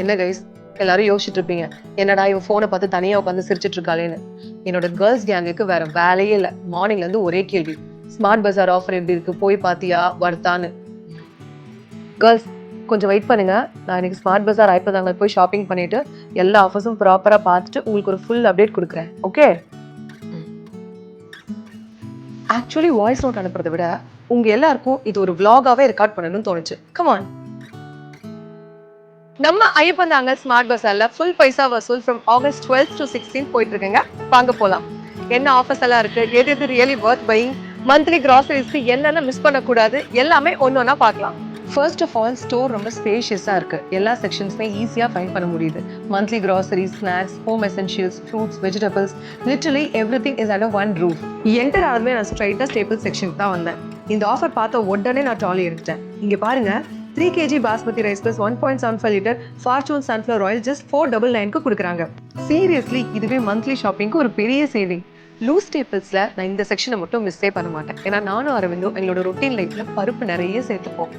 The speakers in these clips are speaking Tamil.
என்ன கைஸ் எல்லாரும் யோசிச்சுட்டு இருப்பீங்க, என்னடா இவன் போனை பார்த்து தனியா உட்காந்து சிரிச்சிட்டு இருக்காளேன்னு. என்னோட கேர்ள்ஸ் கேங்குக்கு வேற வேலையே இல்லை. மார்னிங்ல இருந்து ஒரே கேள்வி, ஸ்மார்ட் பஜார் ஆஃபர் எப்படி இருக்கு, போய் பாத்தியா வர்த்தான்னு. கேர்ள்ஸ் கொஞ்சம் வெயிட் பண்ணுங்க, நான் இன்னைக்கு ஸ்மார்ட் பஜார் ஐப்பதாங்க போய் ஷாப்பிங் பண்ணிட்டு எல்லா ஆஃபர்ஸும் ப்ராப்பரா பார்த்துட்டு உங்களுக்கு ஒரு ஃபுல் அப்டேட் கொடுக்குறேன். ஓகே? ஆக்சுவலி வாய்ஸ் நோட் அனுப்புறதை விட உங்க எல்லாருக்கும் இது ஒரு vlog-ஆவே ரெக்கார்ட் பண்ணணும்னு தோணுச்சு. கமான். நம்ம ஐயப்பந்தாங்க ஸ்மார்ட் பஸார்ல ஃபுல் பைசா வசூல் ஃப்ரம் ஆகஸ்ட் 12 to 16 போயிட்டு இருக்குங்க. வாங்க போலாம். என்ன ஆஃபர்ஸ் எல்லாம் இருக்கு, எது எது ரியலி வர்த் பையிங், மந்த்லி கிராசரிஸ்க்கு என்னென்ன மிஸ் பண்ணக்கூடாது, எல்லாமே ஒன்னொன்னா பார்க்கலாம். ஃபர்ஸ்ட் ஆஃப் ஆல், ஸ்டோர் ரொம்ப ஸ்பேஷியஸாக இருக்கு. எல்லா செக்ஷன்ஸுமே ஈஸியாக ஃபைண்ட் பண்ண முடியுது. Monthly groceries, snacks, home essentials, fruits, vegetables, literally every thing is under one roof. Enter ஆகுமே நான் ஸ்ட்ரைட்டாக ஸ்டேபிள் செக்ஷனுக்கு தான் வந்தேன். இந்த ஆஃபர் பார்த்த உடனே நான் ட்ராலி எடுத்தேன். இங்கே பாருங்க, 3 kg basmati rice plus 1.75 litre fortune sunflower oil just 499 கொடுக்குறாங்க. சீரியஸ்லி இதுவே மந்த்லி ஷாப்பிங்க்கு ஒரு பெரிய சேவிங். லூஸ் ஸ்டேபிள்ஸ்ல நான் இந்த செக்ஷனை மட்டும் மிஸ்ஸே பண்ண மாட்டேன். ஏன்னா நானும் அரவிந்தும் எங்களோட ரொட்டீன் லைஃப்ல பருப்பு நிறைய சேர்த்துப்போம்.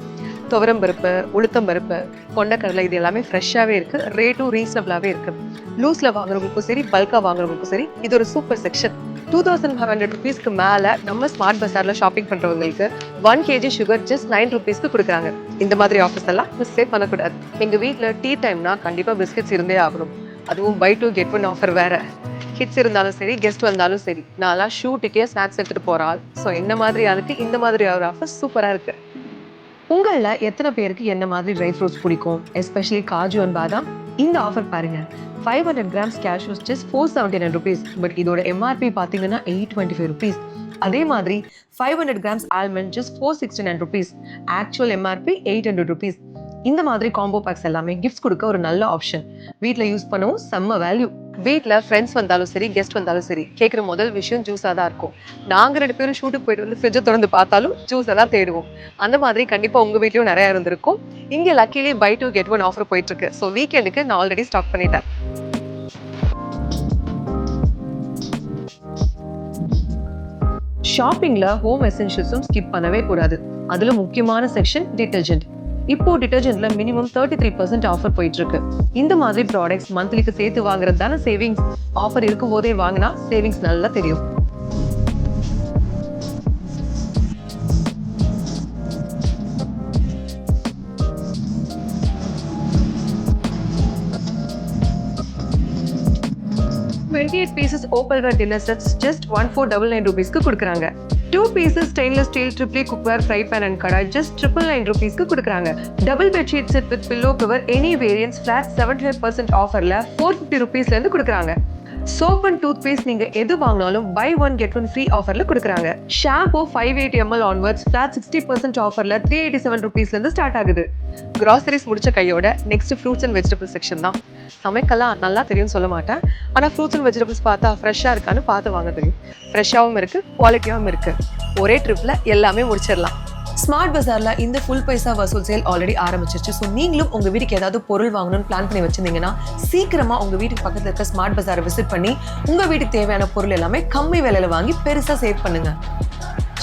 துவரம் பருப்பு, உளுத்தம் பருப்பு, கொண்டக்கடலை, இது எல்லாமே ஃப்ரெஷ்ஷாகவே இருக்கு. ரேட்டும் ரீசனபிளாகவே இருக்கு. லூஸ்ல வாங்குறவங்களுக்கும் சரி, பல்கா வாங்குறவங்களுக்கும் சரி, இது ஒரு சூப்பர் செக்ஷன். 2500 rupeesக்கு மேல நம்ம ஸ்மார்ட் பஸார்ல ஷாப்பிங் பண்றவங்களுக்கு 1 kg சுகர் ஜஸ்ட் 9 rupeesக்கு கொடுக்குறாங்க. இந்த மாதிரி ஆஃபர்ஸ் எல்லாம் மிஸ்ஸே பண்ணக்கூடாது. எங்க வீட்டில் டீ டைம்னா கண்டிப்பா பிஸ்கெட்ஸ் இருந்தே ஆகணும். அதுவும் buy 2 get 1 ஆஃபர் வேற. கிட்ஸ் இருந்தாலும் சரி, கெஸ்ட் வந்தாலும் சரி, நான்லாம் ஷூட்டுக்கே ஸ்நாக்ஸ் எடுத்துட்டு போறாள். ஸோ என்ன மாதிரி ஆளுக்கு இந்த மாதிரி ஒரு ஆஃபர் சூப்பரா இருக்கு. உங்களில் எத்தனை பேருக்கு என்ன மாதிரி ட்ரை ஃப்ரூட்ஸ் பிடிக்கும், எஸ்பெஷலி காஜு அண்ட் பாதாம்? இந்த ஆஃபர் பாருங்க, 500 grams cashews just 479 rupees. But இதோட எம்ஆர்பி பார்த்தீங்கன்னா 825 rupees. அதே மாதிரி 500 grams almond just 469 rupees. Actual MRP 800 rupees. இந்த மாதிரி காம்போ பேக்ஸ் எல்லாமே கிஃப்ட்ஸ் கொடுக்க ஒரு நல்ல ஆப்ஷன். வீட்டில் யூஸ் பண்ணவும் செம்ம வேல்யூ. வீட்டில் ஃப்ரெண்ட்ஸ் வந்தாலும் சரி, கெஸ்ட் வந்தாலும் சரி, கேட்குற முதல் விஷயம் ஜூஸாக தான் இருக்கும். நாங்கள் 2 பேரும் ஷூட்டுக்கு போயிட்டு வந்து ஃப்ரிட்ஜை திறந்து பார்த்தாலும் ஜூஸை தான் தேடுவோம். அந்த மாதிரி கண்டிப்பாக உங்கள் வீட்லையும் நிறையா இருந்திருக்கும். இங்கே லக்கிலி buy 2 get 1 ஆஃபர் போயிட்டு இருக்கு. ஸோ வீக்கெண்டுக்கு நான் ஆல்ரெடி ஸ்டாக் பண்ணிட்டேன். ஷாப்பிங்ல ஹோம் எசென்ஷியல்ஸும் ஸ்கிப் பண்ணவே கூடாது. அதுல முக்கியமான செக்ஷன் டிட்டர்ஜென்ட். இப்போ டிட்டர்ஜென்ட்ல மினிமம் 33% ஆஃபர் போயிட்டு இருக்கு. இந்த மாதிரி ப்ராடக்ட்ஸ் மந்த்லிக்கு சேர்த்து வாங்குறது தானே சேவிங்ஸ். ஆஃபர் இருக்கும் போதே வாங்கினா சேவிங்ஸ் நல்லா தெரியும். $28 pieces opalware dinner sets just 1499 rupeesக்கு கொடுக்குறாங்க. 2 pieces stainless steel triply cookware fry pan and kadai just 999 rupeesக்கு கொடுக்குறாங்க. Double bed sheet set with pillow cover any variants flat 75% ஆஃபர்ல 450 rupeesல இருந்து கொடுக்குறாங்க. சோப் அண்ட் டூத் பேஸ்ட் நீங்க எது வாங்கினாலும் buy 1 get 1 ஃப்ரீ ஆஃபர்ல கொடுக்குறாங்க. ஷாம்பு 580 ml onwards flat 60% ஆஃபர்ல 387 rupeesல இருந்து ஸ்டார்ட் ஆகுது. கிராசரிஸ் முடிச்ச கையோட next fruits and vegetable section தான். சமைக்கலாம் நல்லா தெரியும்னு சொல்ல மாட்டேன், ஆனால் ஃப்ரூட்ஸ் அண்ட் வெஜிடபிள்ஸ் பார்த்தா ஃப்ரெஷ்ஷாக இருக்கான்னு பார்த்து வாங்க தெரியும். ஃப்ரெஷ்ஷாகவும் இருக்கு, குவாலிட்டியாகவும் இருக்கு. ஒரே ட்ரிப்ல எல்லாமே முடிச்சிடலாம். ஸ்மார்ட் பஸார்ல இந்த full paisa vasool sale already ஆரம்பிச்சிருச்சு. ஸோ நீங்களும் உங்க வீட்டுக்கு ஏதாவது பொருள் வாங்கணும்னு பிளான் பண்ணி வச்சிருந்தீங்கன்னா சீக்கிரமா உங்க வீட்டுக்கு பக்கத்துல இருக்க ஸ்மார்ட் பஸாரை விசிட் பண்ணி உங்க வீட்டுக்கு தேவையான பொருள் எல்லாமே கம்மி விலையில வாங்கி பெருசா சேவ் பண்ணுங்க.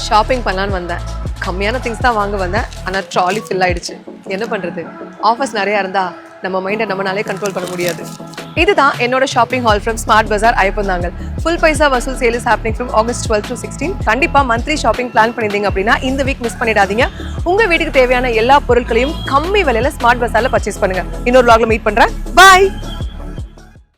ஷாப்பிங் பண்ணலான்னு வந்தேன், கம்மியான திங்ஸ் தான் வாங்க வந்தேன், ஆனால் ட்ராலி ஃபில் ஆயிடுச்சு. என்ன பண்றது, ஆஃபர்ஸ் நிறைய இருந்தா நம்ம மைண்டை நம்மளாலே கண்ட்ரோல் பண்ண முடியாது. இதுதான் என்னோட shopping haul from Smart Bazaar Iyyappanthangal. Full paisa vasool sale is happening from August 12 to 16. கண்டிப்பா மந்த்லி ஷாப்பிங் பிளான் பண்ணியிருந்தீங்க அப்படின்னா இந்த வீக் மிஸ் பண்ணிடாதீங்க. உங்க வீட்டுக்கு தேவையான எல்லா பொருட்களையும் கம்மி விலையில ஸ்மார்ட் பஸார்ல பர்ச்சேஸ் பண்ணுங்க. இன்னொரு vlogல மீட் பண்றேன். பாய்.